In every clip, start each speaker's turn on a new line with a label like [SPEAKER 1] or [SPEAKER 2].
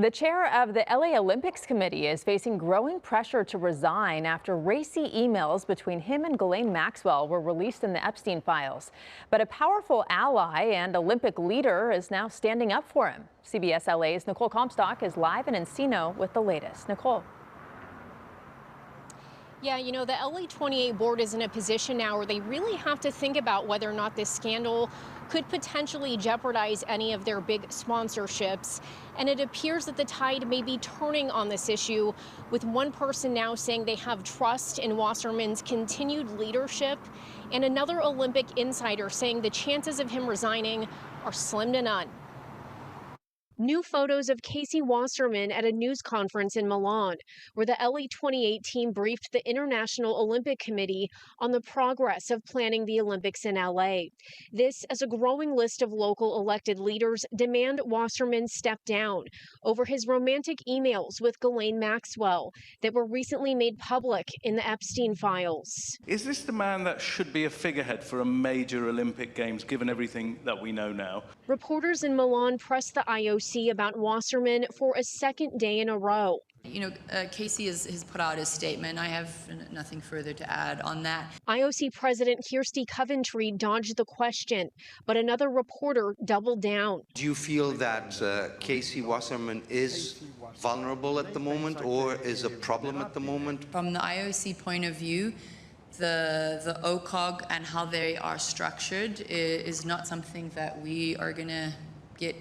[SPEAKER 1] The chair of the LA Olympics Committee is facing growing pressure to resign after racy emails between him and Ghislaine Maxwell were released in the Epstein files. But a powerful ally and Olympic leader is now standing up for him. CBS LA's Nicole Comstock is live in Encino with the latest. Nicole.
[SPEAKER 2] Yeah, you know, the LA 28 board is in a position now where they really have to think about whether or not this scandal could potentially jeopardize any of their big sponsorships. And it appears that the tide may be turning on this issue, with one person now saying they have trust in Wasserman's continued leadership, and another Olympic insider saying the chances of him resigning are slim to none. New photos of Casey Wasserman at a news conference in Milan, where the LA 28 team briefed the International Olympic Committee on the progress of planning the Olympics in LA. This as a growing list of local elected leaders demand Wasserman step down over his romantic emails with Ghislaine Maxwell that were recently made public in the Epstein files.
[SPEAKER 3] Is this the man that should be a figurehead for a major Olympic Games, given everything that we know now?
[SPEAKER 2] Reporters in Milan pressed the IOC about Wasserman for a second day in a row.
[SPEAKER 4] You know, Casey has put out his statement. I have nothing further to add on that.
[SPEAKER 2] IOC President Kirsty Coventry dodged the question, but another reporter doubled down.
[SPEAKER 5] Do you feel that Casey Wasserman is vulnerable at the moment or is a problem at the moment?
[SPEAKER 4] From the IOC point of view, the OCOG and how they are structured is not something that we are going to get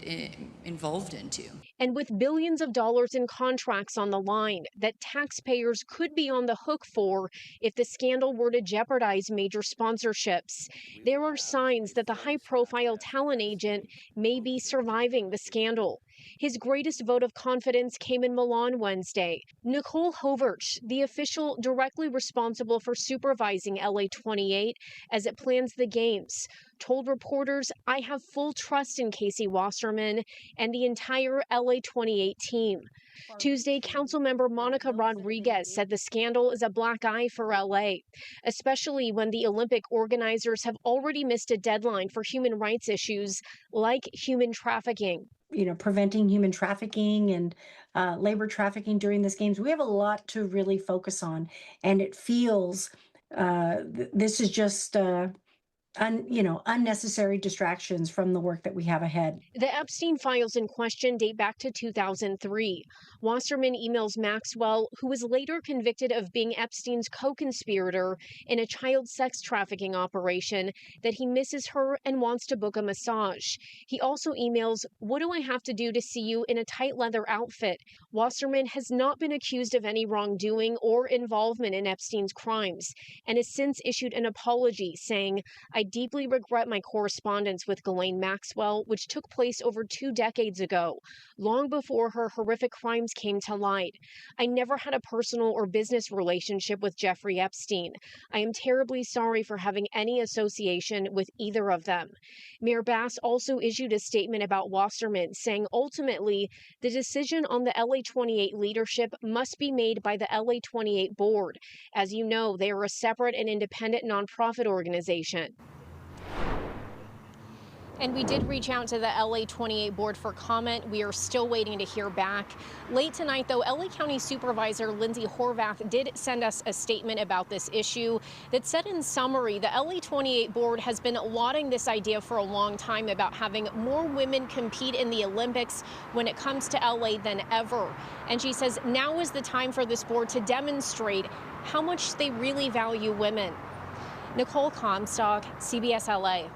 [SPEAKER 4] involved into.
[SPEAKER 2] And with billions of dollars in contracts on the line that taxpayers could be on the hook for if the scandal were to jeopardize major sponsorships, there are signs that the high-profile talent agent may be surviving the scandal. His greatest vote of confidence came in Milan Wednesday. Nicole Hoverch, the official directly responsible for supervising LA 28 as it plans the games, told reporters, "I have full trust in Casey Wasserman and the entire LA 28 team." Tuesday, Councilmember Monica Rodriguez said the scandal is a black eye for LA, especially when the Olympic organizers have already missed a deadline for human rights issues like human trafficking.
[SPEAKER 6] You know, preventing human trafficking and labor trafficking during this games. We have a lot to really focus on, and it feels this is just unnecessary distractions from the work that we have ahead.
[SPEAKER 2] The Epstein files in question date back to 2003. Wasserman emails Maxwell, who was later convicted of being Epstein's co-conspirator in a child sex trafficking operation, that he misses her and wants to book a massage. He also emails, "What do I have to do to see you in a tight leather outfit?" Wasserman has not been accused of any wrongdoing or involvement in Epstein's crimes, and has since issued an apology saying, "I deeply regret my correspondence with Ghislaine Maxwell, which took place over 2 decades ago, long before her horrific crimes came to light. I never had a personal or business relationship with Jeffrey Epstein. I am terribly sorry for having any association with either of them." Mayor Bass also issued a statement about Wasserman, saying ultimately the decision on the LA 28 leadership must be made by the LA 28 board. As you know, they are a separate and independent nonprofit organization. And we did reach out to the LA 28 board for comment. We are still waiting to hear back. Late tonight, though, LA County Supervisor Lindsay Horvath did send us a statement about this issue that said, in summary, the LA 28 board has been lauding this idea for a long time about having more women compete in the Olympics when it comes to LA than ever. And she says now is the time for this board to demonstrate how much they really value women. Nicole Comstock, CBS LA.